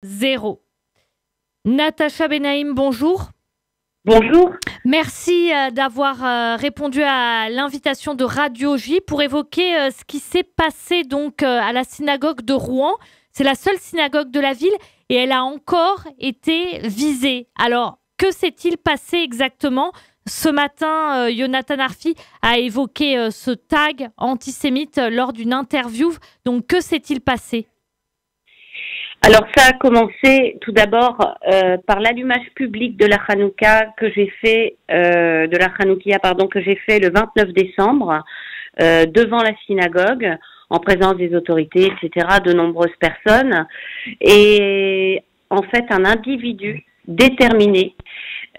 0. Natacha Benaïm, bonjour. Bonjour. Merci d'avoir répondu à l'invitation de Radio J pour évoquer ce qui s'est passé donc à la synagogue de Rouen. C'est la seule synagogue de la ville et elle a encore été visée. Alors, que s'est-il passé exactement ? Ce matin, Yonatan Arfi a évoqué ce tag antisémite lors d'une interview. Donc, que s'est-il passé ? Alors, ça a commencé tout d'abord par l'allumage public de la Hanouka que j'ai fait, que j'ai fait le 29 décembre devant la synagogue, en présence des autorités, etc., de nombreuses personnes. Et en fait, un individu déterminé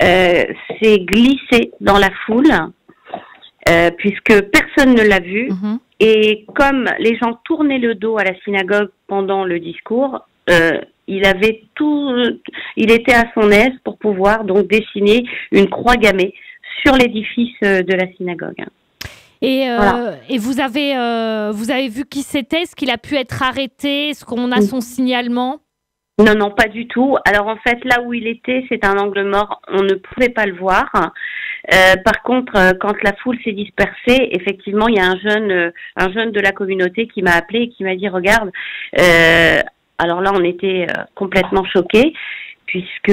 s'est glissé dans la foule, puisque personne ne l'a vu. Et comme les gens tournaient le dos à la synagogue pendant le discours, il était à son aise pour pouvoir donc dessiner une croix gammée sur l'édifice de la synagogue. Et, voilà. Et vous avez vu qui c'était ? Est-ce qu'il a pu être arrêté ? Est-ce qu'on a son signalement ? Non, non, pas du tout. Alors en fait, là où il était, c'est un angle mort, on ne pouvait pas le voir. Par contre, quand la foule s'est dispersée, effectivement, il y a un jeune de la communauté qui m'a appelé et qui m'a dit « Regarde ». Alors là, on était complètement choqués, puisque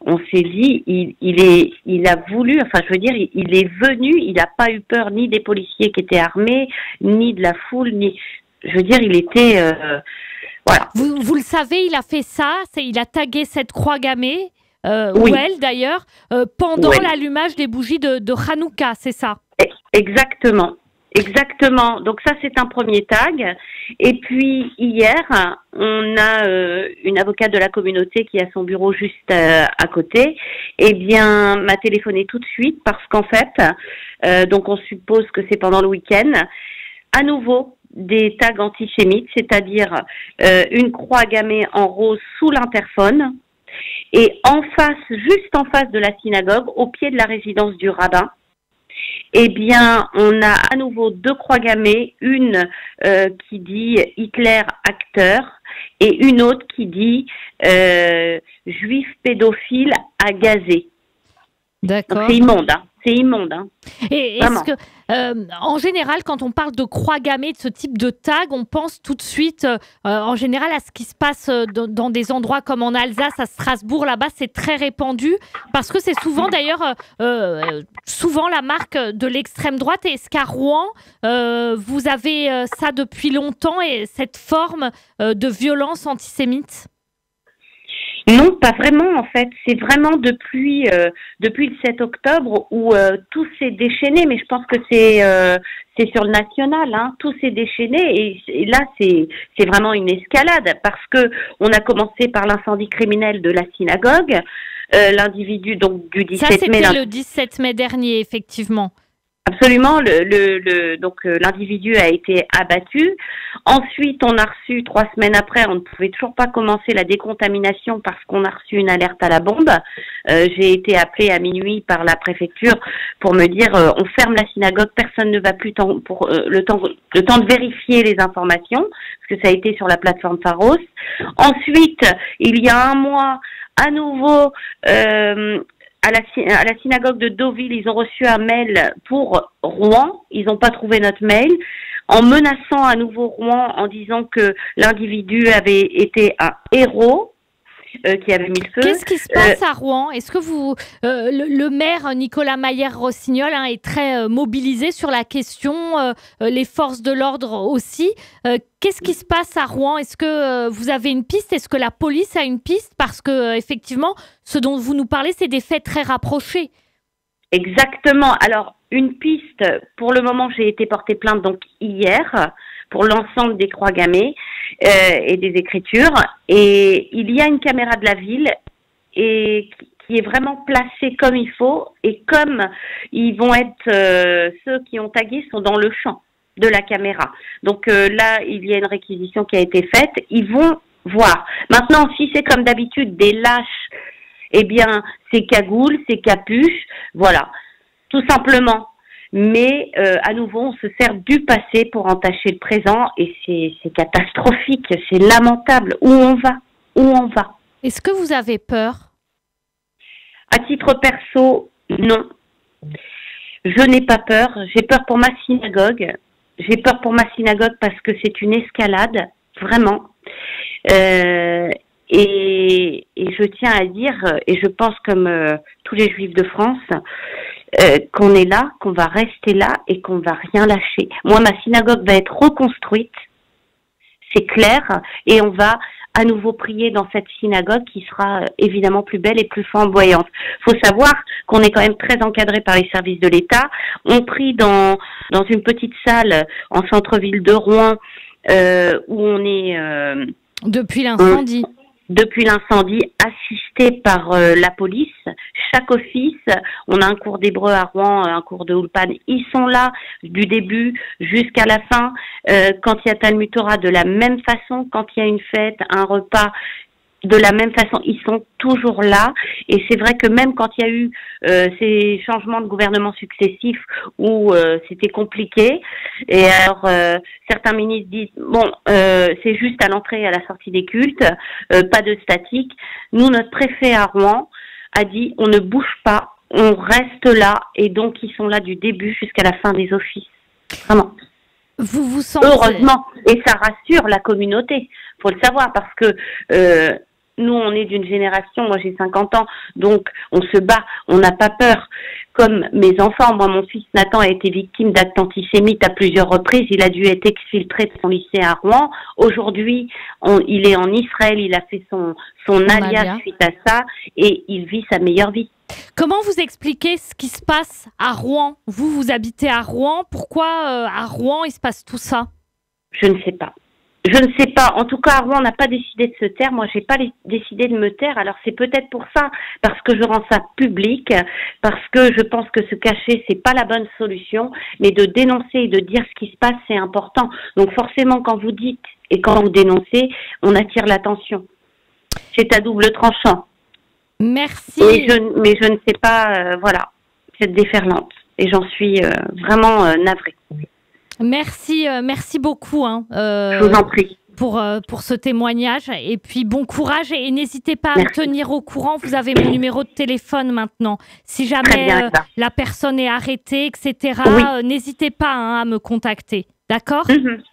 on s'est dit, il a voulu, enfin je veux dire, il est venu, il n'a pas eu peur ni des policiers qui étaient armés, ni de la foule, ni, je veux dire, il était, voilà. Vous le savez, il a fait ça, il a tagué cette croix gammée, oui. ou elle d'ailleurs, pendant l'allumage des bougies de Hanouka, c'est ça ? Exactement. Exactement. Donc ça, c'est un premier tag. Et puis hier, on a une avocate de la communauté qui a son bureau juste à côté. Eh bien, m'a téléphoné tout de suite parce qu'en fait, donc on suppose que c'est pendant le week-end, à nouveau des tags antisémites, c'est-à-dire une croix gammée en rose sous l'interphone et en face, juste en face de la synagogue, au pied de la résidence du rabbin. Eh bien, on a à nouveau deux croix gammées, une qui dit Hitler acteur et une autre qui dit juif pédophile à gazer. D'accord. Donc, c'est immonde, hein. C'est immonde, hein. Et est-ce que, en général, quand on parle de croix gammée, de ce type de tag, on pense tout de suite, en général, à ce qui se passe dans des endroits comme en Alsace, à Strasbourg, là-bas, c'est très répandu, parce que c'est souvent, d'ailleurs, souvent la marque de l'extrême droite. Et est-ce qu'à Rouen, vous avez ça depuis longtemps, et cette forme de violence antisémite ? Non, pas vraiment en fait. C'est vraiment depuis le 7 octobre où tout s'est déchaîné. Mais je pense que c'est sur le national, hein. Tout s'est déchaîné et là c'est vraiment une escalade parce que on a commencé par l'incendie criminel de la synagogue. L'individu donc du 17 mai. Ça c'était le 17 mai dernier, effectivement. Absolument, donc l'individu a été abattu. Ensuite, on a reçu 3 semaines après, on ne pouvait toujours pas commencer la décontamination parce qu'on a reçu une alerte à la bombe. J'ai été appelée à minuit par la préfecture pour me dire on ferme la synagogue, personne ne va plus pour le temps de vérifier les informations parce que ça a été sur la plateforme Pharos. Ensuite, il y a un mois, à nouveau. À la synagogue de Deauville, ils ont reçu un mail pour Rouen. Ils n'ont pas trouvé notre mail. En menaçant à nouveau Rouen en disant que l'individu avait été un héros qui avait mis le feu. Qu'est-ce qui se passe à Rouen ? Est-ce que le maire Nicolas Maillère-Rossignol est très mobilisé sur la question, les forces de l'ordre aussi. Qu'est-ce qui se passe à Rouen ? Est-ce que vous avez une piste ? Est-ce que la police a une piste ? Parce que effectivement, ce dont vous nous parlez, c'est des faits très rapprochés. Exactement. Alors, une piste, pour le moment, j'ai été portée plainte donc hier pour l'ensemble des croix gammées et des écritures. Et il y a une caméra de la ville et qui est vraiment placée comme il faut. Et comme ils vont être, ceux qui ont tagué sont dans le champ de la caméra. Donc là, il y a une réquisition qui a été faite. Ils vont voir. Maintenant, si c'est comme d'habitude des lâches, eh bien, c'est cagoule, c'est capuche, voilà, tout simplement. Mais à nouveau, on se sert du passé pour entacher le présent et c'est catastrophique, c'est lamentable. Où on va ? où on va. Est-ce que vous avez peur? À titre perso, non. Je n'ai pas peur. J'ai peur pour ma synagogue. J'ai peur pour ma synagogue parce que c'est une escalade, vraiment. Et je tiens à dire, et je pense comme tous les Juifs de France, qu'on est là, qu'on va rester là et qu'on va rien lâcher. Moi, ma synagogue va être reconstruite, c'est clair, et on va à nouveau prier dans cette synagogue qui sera évidemment plus belle et plus flamboyante. Faut savoir qu'on est quand même très encadré par les services de l'État. On prie dans une petite salle en centre-ville de Rouen où on est depuis l'incendie. Depuis l'incendie, assisté par la police. Chaque office, on a un cours d'hébreu à Rouen, un cours de Ulpan, ils sont là du début jusqu'à la fin. Quand il y a Talmud Torah, de la même façon, quand il y a une fête, un repas, de la même façon, ils sont toujours là. Et c'est vrai que même quand il y a eu ces changements de gouvernement successifs où c'était compliqué, et alors certains ministres disent bon, c'est juste à l'entrée et à la sortie des cultes, pas de statique. Nous, notre préfet à Rouen a dit on ne bouge pas, on reste là, et donc ils sont là du début jusqu'à la fin des offices. Vraiment. Vous vous sentez... Heureusement, et ça rassure la communauté, faut le savoir, parce que nous, on est d'une génération, moi j'ai 50 ans, donc on se bat, on n'a pas peur. Comme mes enfants, moi mon fils Nathan a été victime d'actes antisémites à plusieurs reprises, il a dû être exfiltré de son lycée à Rouen. Aujourd'hui, il est en Israël, il a fait son alias suite à ça, et il vit sa meilleure vie. Comment vous expliquez ce qui se passe à Rouen? Vous habitez à Rouen, pourquoi à Rouen il se passe tout ça? Je ne sais pas. Je ne sais pas. En tout cas, à Rouen, on n'a pas décidé de se taire. Moi, j'ai pas décidé de me taire. Alors, c'est peut-être pour ça, parce que je rends ça public, parce que je pense que se cacher, c'est pas la bonne solution, mais de dénoncer et de dire ce qui se passe, c'est important. Donc, forcément, quand vous dites et quand vous dénoncez, on attire l'attention. C'est à double tranchant. Merci. Mais je ne sais pas, voilà, cette déferlante. Et j'en suis vraiment navrée. Merci beaucoup. Je vous en prie. Pour ce témoignage. Et puis, bon courage. Et n'hésitez pas à me tenir au courant. Vous avez mon numéro de téléphone maintenant. Si jamais la personne est arrêtée, etc., n'hésitez pas à me contacter. D'accord?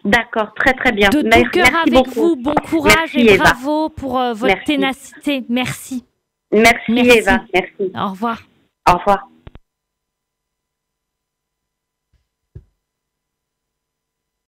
D'accord, très très bien. De tout cœur avec beaucoup. Vous. Bon courage et Eva. bravo pour votre ténacité. Merci. Merci Eva. Merci. Au revoir. Au revoir.